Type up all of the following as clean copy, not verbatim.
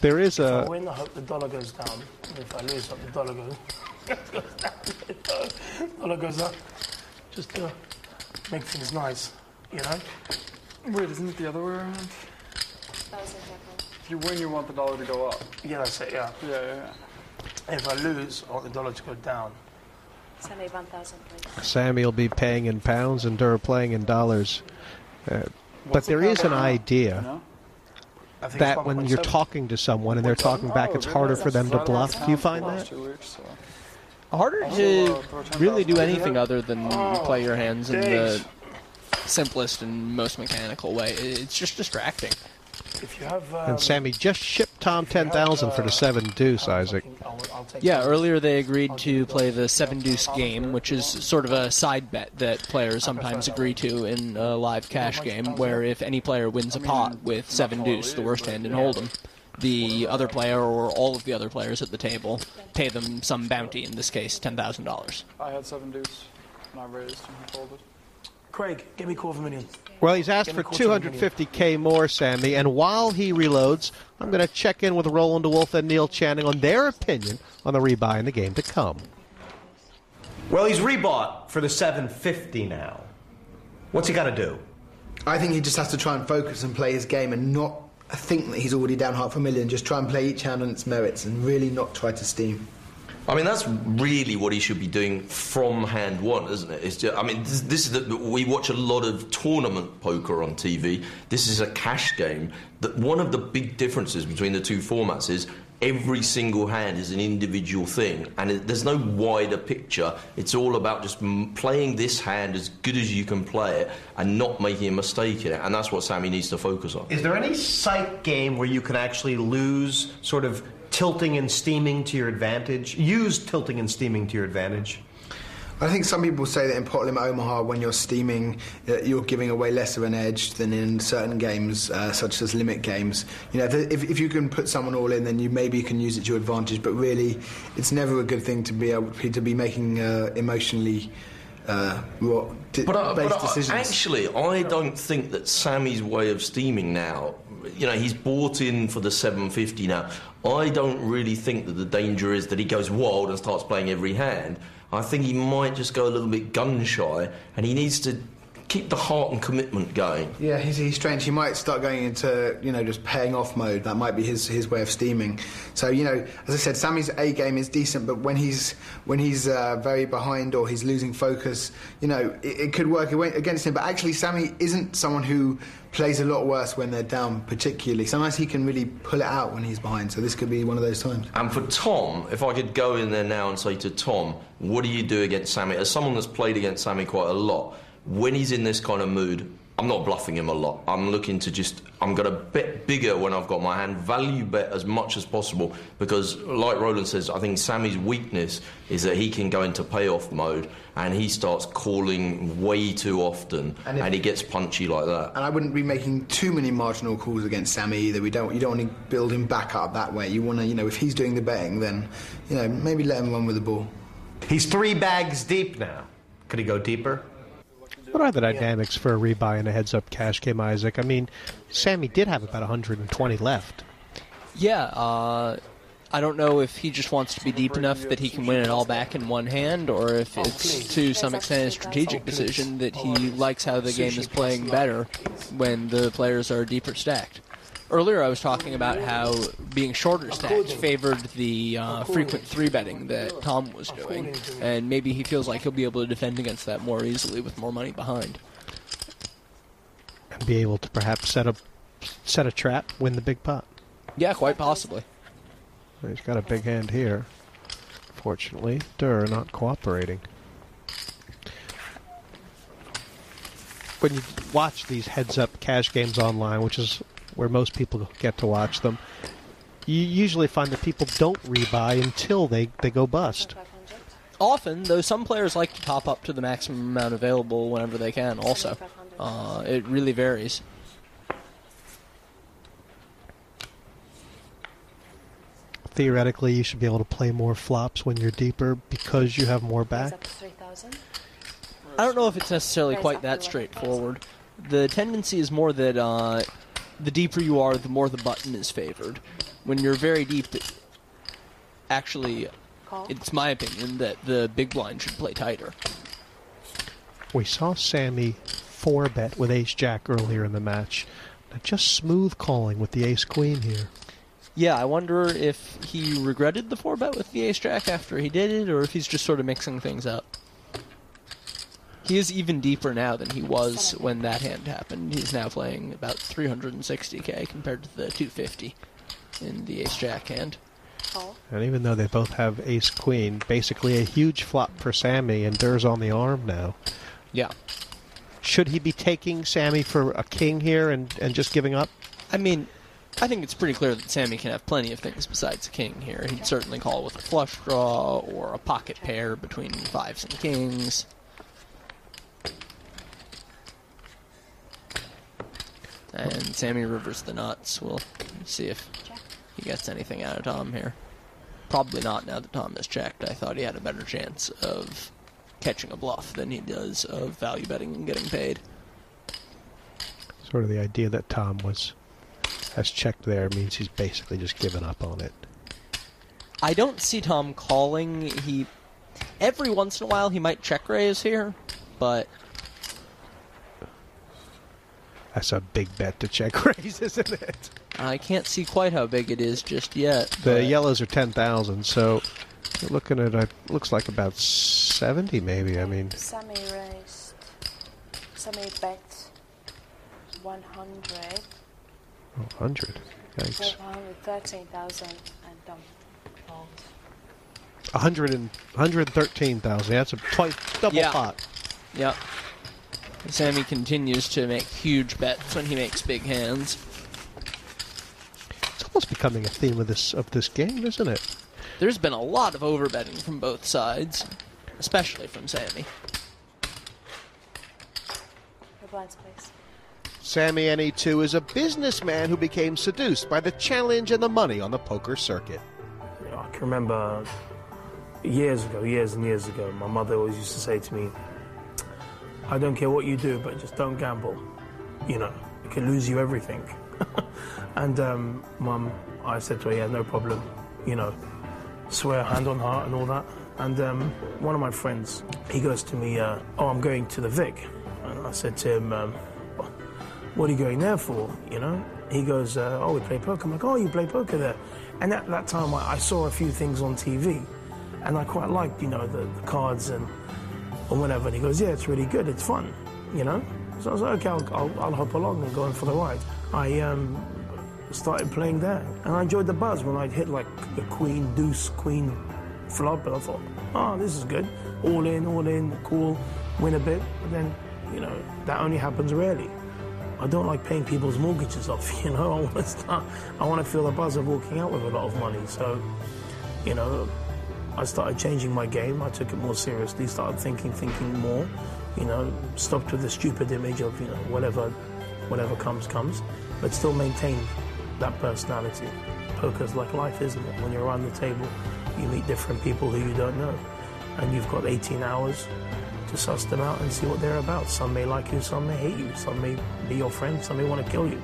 There is If I win, I hope the dollar goes down. And if I lose, I hope the dollar goes down. If the dollar goes up. Just to make things nice, you know? Wait, isn't it the other way around? If you win, you want the dollar to go up. Yeah, that's it, yeah. Yeah. If I lose, I want the dollar to go down. Sammy, 1,000, please. Sammy will be paying in pounds and Durrrr playing in dollars. But there is an idea that when you're talking to someone and they're talking back, it's harder for them to bluff. Do you find that? Harder to really do anything other than play your hands in the simplest and most mechanical way. It's just distracting. If you have, and Sammy just shipped Tom 10,000 for the 7-deuce, Isaac. Yeah, earlier they agreed to play the 7-deuce game, which is sort of a side bet that players sometimes agree to in a live cash game, where if any player wins a pot with 7-deuce, the worst hand in Hold'em, the other player or all of the other players at the table pay them some bounty, in this case $10,000. I had 7-deuce, and I raised, and he folded. Craig, give me $250,000. Well, he's asked for $250K more, Sammy, and while he reloads, I'm going to check in with Roland DeWolf and Neil Channing on their opinion on the rebuy in the game to come. Well, he's rebought for the $750 now. What's he got to do? I think he just has to try and focus and play his game and not think that he's already down $500,000. Just try and play each hand on its merits and really not try to steam. I mean, that's really what he should be doing from hand one, isn't it? It's just, I mean, this is we watch a lot of tournament poker on TV. This is a cash game. That one of the big differences between the two formats is every single hand is an individual thing, and there's no wider picture. It's all about just playing this hand as good as you can play it and not making a mistake in it, and that's what Sammy needs to focus on. Is there any sight game where you can actually lose sort of tilting and steaming to your advantage? Use tilting and steaming to your advantage? I think some people say that in Pot Limit Omaha, when you're steaming, you're giving away less of an edge than in certain games, such as limit games. You know, if you can put someone all in, then you maybe can use it to your advantage. But really, it's never a good thing to be able to be making emotionally based decisions. Actually, I don't think that Sammy's way of steaming now, you know, he's bought in for the 750 now. I don't really think that the danger is that he goes wild and starts playing every hand. I think he might just go a little bit gun-shy, and he needs to keep the heart and commitment going. Yeah, he's strange. He might start going into, you know, just paying off mode. That might be his way of steaming. So, you know, as I said, Sammy's A game is decent, but when he's very behind or he's losing focus, you know, it could work against him. But actually, Sammy isn't someone who plays a lot worse when they're down, particularly. Sometimes he can really pull it out when he's behind, so this could be one of those times. And for Tom, if I could go in there now and say to Tom, what do you do against Sammy? As someone that's played against Sammy quite a lot, when he's in this kind of mood, I'm not bluffing him a lot. I'm looking to I'm going to bet bigger when I've got my hand, value bet as much as possible, because, like Roland says, I think Sammy's weakness is that he can go into payoff mode and he starts calling way too often, and he gets punchy like that. And I wouldn't be making too many marginal calls against Sammy either. You don't want to build him back up that way. You want to, you know, if he's doing the betting, then, you know, maybe let him run with the ball. He's 3 bags deep now. Could he go deeper? What are the dynamics for a rebuy in a heads-up cash game, Isaac? I mean, Sammy did have about 120 left. Yeah, I don't know if he just wants to be deep enough that he can win it all back in one hand, or if it's to some extent a strategic decision that he likes how the game is playing better when the players are deeper stacked. Earlier I was talking about how being shorter stacked favored the frequent 3-betting that Tom was doing, and maybe he feels like he'll be able to defend against that more easily with more money behind. And be able to perhaps set a trap, win the big pot. Yeah, quite possibly. He's got a big hand here. Fortunately, Durrrr not cooperating. When you watch these heads-up cash games online, which is where most people get to watch them, you usually find that people don't rebuy until they go bust. Often, though some players like to top up to the maximum amount available whenever they can also. It really varies. Theoretically, you should be able to play more flops when you're deeper because you have more back. I don't know if it's necessarily quite that straightforward. The tendency is more that the deeper you are, the more the button is favored. when you're very deep, actually, Call. it's my opinion that the big blind should play tighter. We saw Sammy 4-bet with ace-jack earlier in the match. Now just smooth calling with the ace-queen here. Yeah, I wonder if he regretted the 4-bet with the ace-jack after he did it, or if he's just sort of mixing things up. He is even deeper now than he was when that hand happened. He's now playing about 360k compared to the 250 in the ace-jack hand. Call. And even though they both have ace-queen, basically a huge flop for Sammy, and Durr's on the arm now. Yeah. Should he be taking Sammy for a king here and just giving up? I mean, I think it's pretty clear that Sammy can have plenty of things besides a king here. He'd certainly call with a flush draw or a pocket pair between 5s and kings. And Sammy rivers the nuts. We'll see if he gets anything out of Tom here. Probably not now that Tom has checked. I thought he had a better chance of catching a bluff than he does of value betting and getting paid. Sort of the idea that Tom has checked there means he's basically just given up on it. I don't see Tom calling. Every once in a while he might check raise here, but That's a big bet to check raise, isn't it? I can't see quite how big it is just yet. The yellows are 10,000, so you're looking at looks like about 70 maybe. I mean, Sammy raised. Sammy bet 100. 100. Thanks. 113,000 and Tom called. 113,000. That's a double pot. Yep. Sammy continues to make huge bets when he makes big hands. It's almost becoming a theme of this game, isn't it? There's been a lot of overbetting from both sides, especially from Sammy. Your blinds, please. Sammy NE2 is a businessman who became seduced by the challenge and the money on the poker circuit. I can remember years and years ago, my mother always used to say to me, I don't care what you do, but just don't gamble. You know, it can lose you everything. And Mum, I said to her, yeah, no problem. You know, swear hand on heart and all that. And one of my friends, he goes to me, oh, I'm going to the Vic. And I said to him, what are you going there for, you know? He goes, oh, we play poker. I'm like, oh, you play poker there? And at that time, I saw a few things on TV, and I quite liked, you know, the cards and whatever. And he goes, yeah, it's really good, it's fun, you know? So I was like, okay, I'll hop along and go in for the ride. I started playing there, and I enjoyed the buzz when I'd hit like a queen, deuce, queen flop, and I thought, oh, this is good. All in, cool, win a bit, but then, you know, that only happens rarely. I don't like paying people's mortgages off, you know. I want to feel the buzz of walking out with a lot of money. So, you know, I started changing my game. I took it more seriously, started thinking more, you know, stopped with the stupid image of, you know, whatever comes, but still maintained that personality. Poker's like life, isn't it? When you're around the table, you meet different people who you don't know, and you've got 18 hours to suss them out and see what they're about. Some may like you, some may hate you, some may be your friend, some may want to kill you.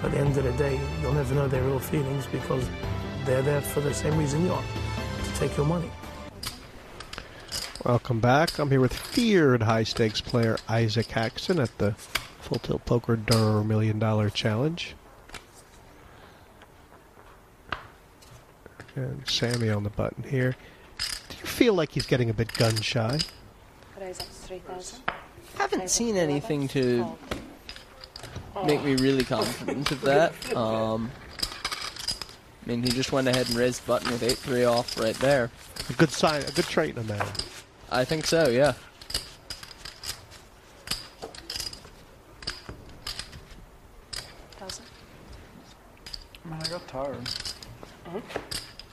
But at the end of the day, you'll never know their real feelings because they're there for the same reason you are, to take your money. Welcome back. I'm here with feared high-stakes player Isaac Haxton at the Full Tilt Poker Durrrr Million Dollar Challenge. And Sammy on the button here. Do you feel like he's getting a bit gun-shy? Raise up to 3,000. Haven't seen anything to make me really confident of that. I mean, he just went ahead and raised the button with 8-3 off right there. A good sign, a good trait in a man. I think so, yeah. I mean, I got tired.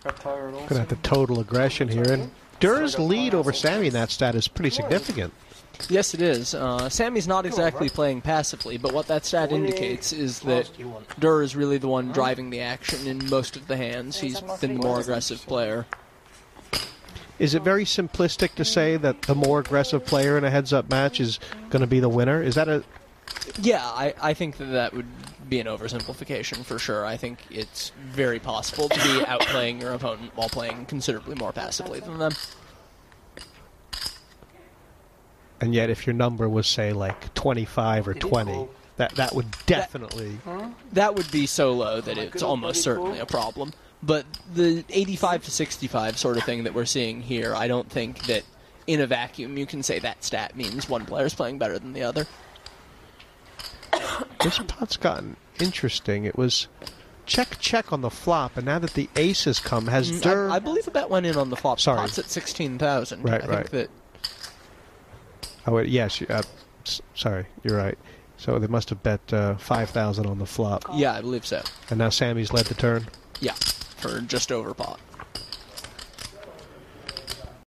Got tired also. Looking at the total aggression here, and Durr's lead over Sammy in that stat is pretty significant. Yes, it is. Sammy's not exactly playing passively, but what that stat indicates is that Durrr is really the one driving the action in most of the hands. He's been the more aggressive player. Is it very simplistic to say that the more aggressive player in a heads-up match is going to be the winner? Is that Yeah, I think that would be an oversimplification for sure. I think it's very possible to be outplaying your opponent while playing considerably more passively than them. And yet, if your number was, say, like 25 or 20, that would definitely... That would be so low that it's almost certainly a problem. But the 85 to 65 sort of thing that we're seeing here, I don't think that in a vacuum you can say that stat means one player's playing better than the other. This pot's gotten interesting. It was check on the flop, and now that the ace has come, has Durrrr... I believe a bet went in on the flop. Sorry. Pot's at 16,000. Right, I right. think that... Oh, yes, sorry, you're right. So they must have bet 5,000 on the flop. Yeah, I believe so. And now Sammy's led the turn? Yeah, for just over pot.